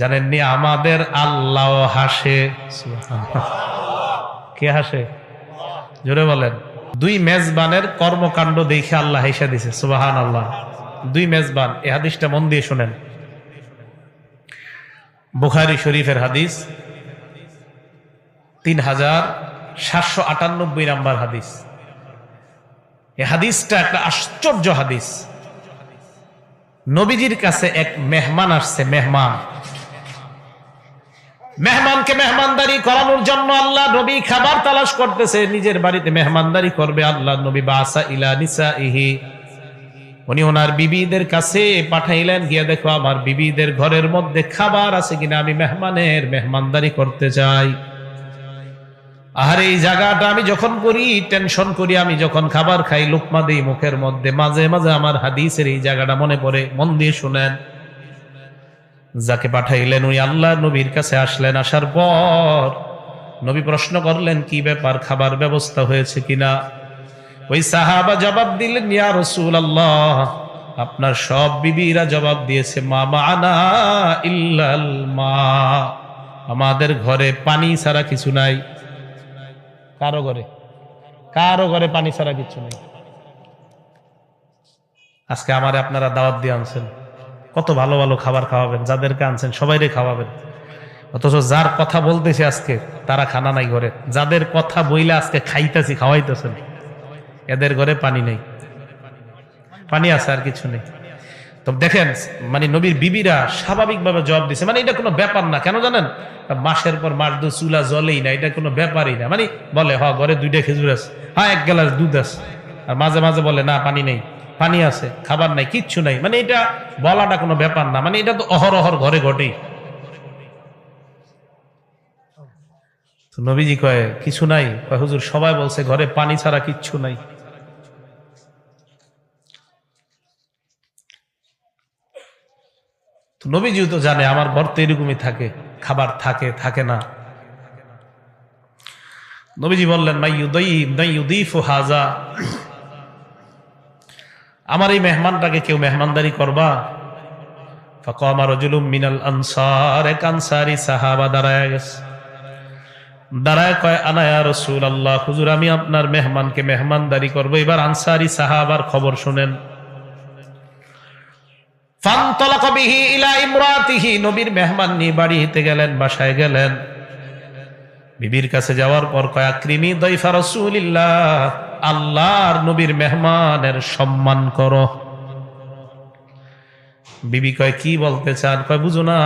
জানেননি আমাদের আল্লাহ হাসে। কে হাসে? জোরে বলেন। দুই মেজবানের কর্মকাণ্ড দেখে আল্লাহ হেসে দিছে, সুবহানাল্লাহ। দুই মেজবান, এই হাদিসটা মন দিয়ে শুনেন। বুখারী শরীফের হাদিস, 3798 নাম্বার হাদিস। এই হাদিসটা একটা আশ্চর্য হাদিস। নবীজির কাছে এক মেহমান আসছে। মেহমানকে মেহমানদারি করানোর জন্য আল্লাহ নবী খাবার তালাশ করতেছে, নিজের বাড়িতে মেহমানদারি করবে। আল্লাহ নবী বাসা ইলা নিসাইহি, উনি ওনার বিবিদের কাছে পাঠাইলেন, গিয়ে দেখো আমার বিবিদের ঘরের মধ্যে খাবার আছে কিনা, আমি মেহমানের মেহমানদারি করতে চাই। আর এই জায়গাটা আমি যখন করি টেনশন করি, আমি যখন খাবার খাই লুকমা দিই মুখের মধ্যে, মাঝে মাঝে আমার হাদিসের এই জায়গাটা মনে পড়ে। মন দিয়ে শুনেন। যাকে পাঠাইলেন উনি আল্লাহ নবীর কাছে আসলেন। আসার পর নবী প্রশ্ন করলেন, কি ব্যাপার, খাবার ব্যবস্থা হয়েছে কিনা? ওই সাহাবা জবাব দিলেন, ইয়া রাসূলুল্লাহ, আপনার সব বিবিরা জবাব দিয়েছে, মা মা'না ইল্লাল মা, আমাদের ঘরে পানি ছাড়া কিছু নাই। কারো ঘরে পানি ছাড়া কিছু নেই। আজকে আমারে আপনারা দাওয়াত দিয়ে আনছেন, কত ভালো ভালো খাবার খাওয়াবেন, যাদেরকে আনছেন সবাইরে খাওয়াবেন, অথচ যার কথা বলতেছে আজকে তারা খানা নাই ঘরে। যাদের কথা বইলে আজকে খাইতেছি, খাওয়াইতেছেন, এদের ঘরে পানি নেই। পানি আছে আর কিছু নেই। তো দেখেন, মানে নবীর বিবিরা স্বাভাবিকভাবে জবাব দিছে, মানে এটা কোনো ব্যাপার না। কেন জানেন? মাসের পর মাস দু চুলা জ্বলেই না, এটা কোনো ব্যাপারই না। মানে বলে, হ ঘরে 2টা খেজুর আছে, হ্যাঁ 1 গ্লাস দুধ আছে, আর মাঝে মাঝে বলে না পানি নেই, পানি আছে, খাবার নাই, কিচ্ছু নাই। মানে এটা বলাটা কোনো ব্যাপার না, মানে এটা তো অহরহর ঘরে ঘটেই। নবীজি কয় কিছু নাই? কয় হুজুর সবাই বলছে ঘরে পানি ছাড়া কিচ্ছু নাই। নবীজিও তো জানে আমার ঘর তো এরকমই থাকে, খাবার থাকে থাকে না। নবীজি বললেন, মাইয়ুদীফু হাজা, আমার এই মেহমানটাকে কেউ মেহমানদারি করবা? ফাকামা রাজুলুম মিনাল আনসার, এক আনসারী সাহাবা দাঁড়ায় গেছে। দাঁড়ায় কয়, আনা ইয়া রাসূলুল্লাহ, হুজুর আমি আপনার মেহমানকে মেহমানদারি করব। এবার আনসারী সাহাবার খবর শুনেন। ফানতালাকা বিহি ইলা ইমরাতিহি, নবীর মেহমান নিয়ে বাড়িতে গেলেন, বাসায় গেলেন। বিবির কাছে যাওয়ার পর কয়, আকরিমি দাইফা রাসূলিল্লাহ, আল্লাহর নবীর মেহমানের সম্মান করো। বিবি কয়, কি বলতে চান? কয়, বুঝো না,